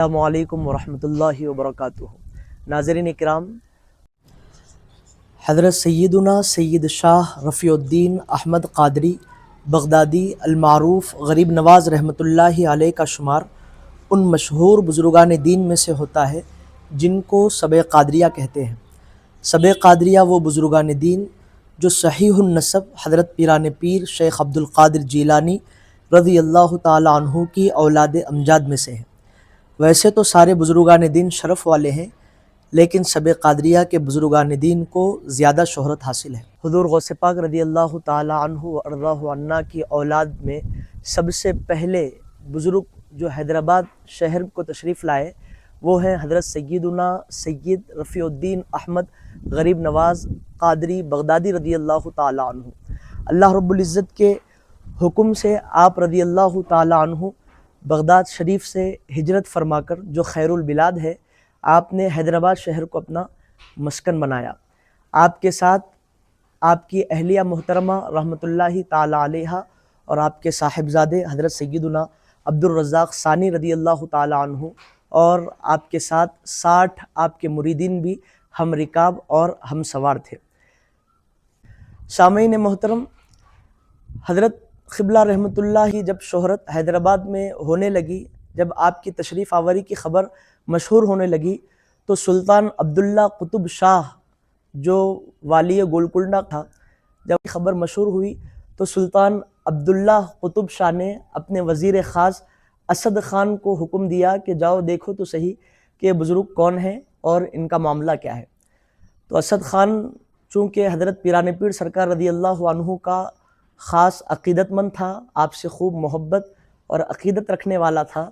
السلام علیکم ورحمۃ اللہ وبرکاتہ۔ ناظرین اکرام، حضرت سیدنا سید شاہ رفیع الدین احمد قادری بغدادی المعروف غریب نواز رحمۃ اللہ علیہ کا شمار ان مشہور بزرگان دین میں سے ہوتا ہے جن کو سب قادریہ کہتے ہیں۔ سب قادریہ وہ بزرگان دین جو صحیح النسب حضرت پیران پیر شیخ عبد القادر جیلانی رضی اللہ تعالی عنہ کی اولاد امجاد میں سے ہیں۔ ویسے تو سارے بزرگان دین شرف والے ہیں، لیکن سب قادریہ کے بزرگان دین کو زیادہ شہرت حاصل ہے۔ حضور غوث پاک رضی اللہ تعالی عنہ و ارضاہ عنہ کی اولاد میں سب سے پہلے بزرگ جو حیدرآباد شہر کو تشریف لائے وہ ہیں حضرت سیدنا سید رفیع الدین احمد غریب نواز قادری بغدادی رضی اللہ تعالی عنہ۔ اللہ رب العزت کے حکم سے آپ رضی اللہ تعالی عنہ بغداد شریف سے ہجرت فرما کر جو خیر البلاد ہے، آپ نے حیدرآباد شہر کو اپنا مسکن بنایا۔ آپ کے ساتھ آپ کی اہلیہ محترمہ رحمۃ اللہ تعالی علیہا اور آپ کے صاحبزادے حضرت سیدنا عبد الرزاق ثانی رضی اللہ تعالی عنہ اور آپ کے ساتھ 60 آپ کے مریدین بھی ہم رکاب اور ہم سوار تھے۔ سامعین محترم، حضرت قبلہ رحمۃ اللہ کی جب شہرت حیدرآباد میں ہونے لگی، جب آپ کی تشریف آوری کی خبر مشہور ہونے لگی، تو سلطان عبداللہ قطب شاہ جو والی گولکنڈہ تھا، جب خبر مشہور ہوئی تو سلطان عبداللہ قطب شاہ نے اپنے وزیر خاص اسد خان کو حکم دیا کہ جاؤ دیکھو تو صحیح کہ یہ بزرگ کون ہیں اور ان کا معاملہ کیا ہے۔ تو اسد خان چونکہ حضرت پیران پیر سرکار رضی اللہ عنہ کا خاص عقیدت مند تھا، آپ سے خوب محبت اور عقیدت رکھنے والا تھا،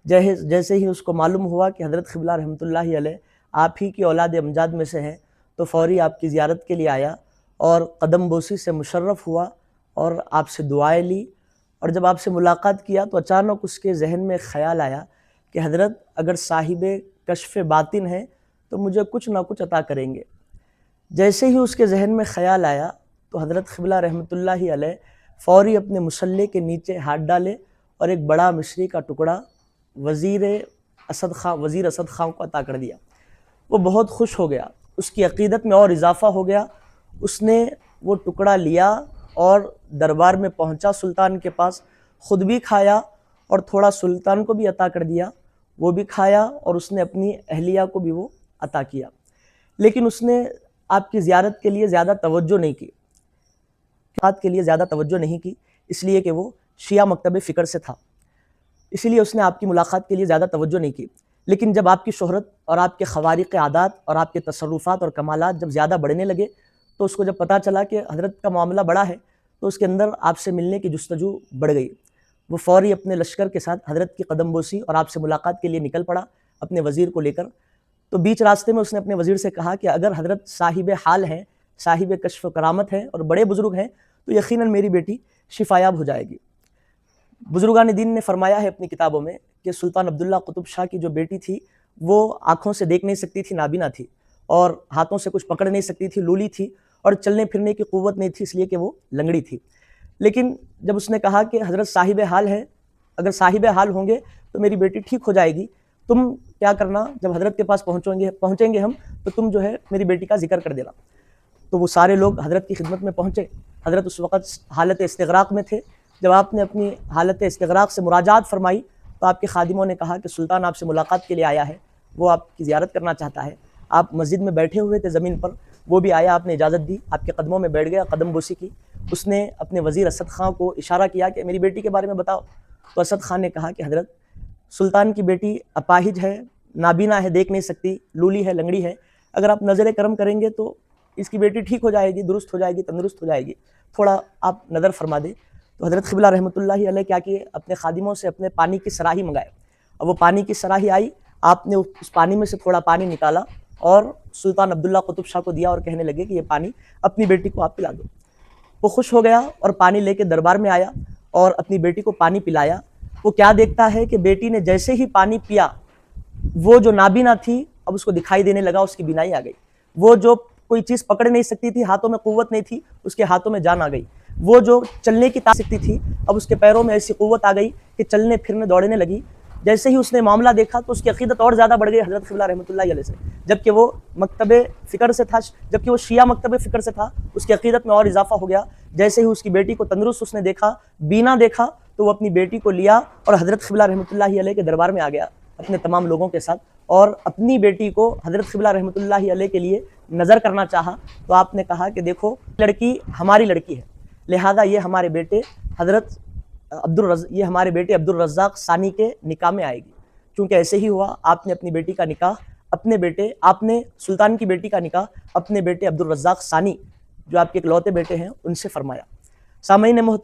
جیسے ہی اس کو معلوم ہوا کہ حضرت قبلہ رحمۃ اللہ علیہ آپ ہی کی اولاد امجاد میں سے ہیں، تو فوری آپ کی زیارت کے لیے آیا اور قدم بوسی سے مشرف ہوا اور آپ سے دعائیں لی۔ اور جب آپ سے ملاقات کیا تو اچانک اس کے ذہن میں خیال آیا کہ حضرت اگر صاحب کشف باطن ہیں تو مجھے کچھ نہ کچھ عطا کریں گے۔ جیسے ہی اس کے ذہن میں خیال آیا تو حضرت قبلہ رحمۃ اللہ علیہ فوری اپنے مصلے کے نیچے ہاتھ ڈالے اور ایک بڑا مصری کا ٹکڑا وزیر اسد خان کو عطا کر دیا۔ وہ بہت خوش ہو گیا، اس کی عقیدت میں اور اضافہ ہو گیا۔ اس نے وہ ٹکڑا لیا اور دربار میں پہنچا سلطان کے پاس، خود بھی کھایا اور تھوڑا سلطان کو بھی عطا کر دیا، وہ بھی کھایا اور اس نے اپنی اہلیہ کو بھی وہ عطا کیا۔ لیکن اس نے آپ کی زیارت کے لیے زیادہ توجہ نہیں کی، اس لیے کہ وہ شیعہ مکتب فکر سے تھا، اس لیے اس نے آپ کی ملاقات کے لیے زیادہ توجہ نہیں کی۔ لیکن جب آپ کی شہرت اور آپ کے خوارق عادات اور آپ کے تصرفات اور کمالات جب زیادہ بڑھنے لگے تو اس کو جب پتہ چلا کہ حضرت کا معاملہ بڑا ہے تو اس کے اندر آپ سے ملنے کی جستجو بڑھ گئی۔ وہ فوری اپنے لشکر کے ساتھ حضرت کی قدم بوسی اور آپ سے ملاقات کے لیے نکل پڑا اپنے وزیر کو لے کر۔ تو بیچ راستے میں اس نے اپنے وزیر سے کہا کہ اگر حضرت صاحب حال ہیں، صاحب کشف و کرامت ہیں اور بڑے بزرگ ہیں تو یقیناً میری بیٹی شفایاب ہو جائے گی۔ بزرگان دین نے فرمایا ہے اپنی کتابوں میں کہ سلطان عبداللہ قطب شاہ کی جو بیٹی تھی وہ آنکھوں سے دیکھ نہیں سکتی تھی، نابینا تھی، اور ہاتھوں سے کچھ پکڑ نہیں سکتی تھی، لولی تھی، اور چلنے پھرنے کی قوت نہیں تھی، اس لیے کہ وہ لنگڑی تھی۔ لیکن جب اس نے کہا کہ حضرت صاحب حال ہے، اگر صاحب حال ہوں گے تو میری بیٹی ٹھیک ہو جائے گی، تم کیا کرنا، جب حضرت کے پاس پہنچیں گے ہم تو تم جو ہے میری بیٹی کا ذکر کر دینا۔ تو وہ سارے لوگ حضرت کی خدمت میں پہنچے۔ حضرت اس وقت حالت استغراق میں تھے۔ جب آپ نے اپنی حالت استغراق سے مراجعات فرمائی تو آپ کے خادموں نے کہا کہ سلطان آپ سے ملاقات کے لیے آیا ہے، وہ آپ کی زیارت کرنا چاہتا ہے۔ آپ مسجد میں بیٹھے ہوئے تھے زمین پر، وہ بھی آیا، آپ نے اجازت دی، آپ کے قدموں میں بیٹھ گیا، قدم بوسی کی۔ اس نے اپنے وزیر اسد خان کو اشارہ کیا کہ میری بیٹی کے بارے میں بتاؤ۔ تو اسد خان نے کہا کہ حضرت سلطان کی بیٹی اپاہج ہے، نابینا ہے، دیکھ نہیں سکتی، لولی ہے، لنگڑی ہے، اگر آپ نظر کرم کریں گے تو اس کی بیٹی ٹھیک ہو جائے گی، درست ہو جائے گی، تندرست ہو جائے گی، تھوڑا آپ نظر فرما دیں۔ تو حضرت قبلہ رحمۃ اللہ علیہ کیا کیے، اپنے خادموں سے اپنے پانی کی صراحی منگائے، اور وہ پانی کی صراحی آئی، آپ نے اس پانی میں سے تھوڑا پانی نکالا اور سلطان عبداللہ قطب شاہ کو دیا اور کہنے لگے کہ یہ پانی اپنی بیٹی کو آپ پلا دو۔ وہ خوش ہو گیا اور پانی لے کے دربار میں آیا اور اپنی بیٹی کو پانی پلایا۔ وہ کیا دیکھتا ہے کہ بیٹی نے جیسے ہی پانی پیا، وہ جو نابینا تھی اب اس کو دکھائی دینے لگا، اس کی بینائی آ گئی۔ وہ جو کوئی چیز پکڑ نہیں سکتی تھی، ہاتھوں میں قوت نہیں تھی، اس کے ہاتھوں میں جان آ گئی۔ وہ جو چلنے کی طاقت تھی اب اس کے پیروں میں ایسی قوت آ گئی کہ چلنے پھرنے دوڑنے لگی۔ جیسے ہی اس نے معاملہ دیکھا تو اس کی عقیدت اور زیادہ بڑھ گئی حضرت قبلہ رحمۃ اللہ علیہ سے، جبکہ وہ مکتب فکر سے تھا، جبکہ وہ شیعہ مکتب فکر سے تھا، اس کی عقیدت میں اور اضافہ ہو گیا۔ جیسے ہی اس کی بیٹی کو تندرست اس نے دیکھا، بینا دیکھا، تو وہ اپنی بیٹی کو لیا اور حضرت قبلہ رحمۃ اللہ علیہ کے دربار میں آ گیا اپنے تمام لوگوں کے ساتھ، اور اپنی بیٹی کو حضرت قبلہ رحمۃ اللہ علیہ کے لیے نظر کرنا چاہا۔ تو آپ نے کہا کہ دیکھو لڑکی ہماری لڑکی ہے، لہذا یہ ہمارے بیٹے عبد الرزاق ثانی کے نکاح میں آئے گی۔ چونکہ ایسے ہی ہوا، آپ نے اپنی بیٹی کا نکاح آپ نے سلطان کی بیٹی کا نکاح اپنے بیٹے عبد الرزاق ثانی جو آپ کے اکلوتے بیٹے ہیں ان سے فرمایا۔ سامعین محترم،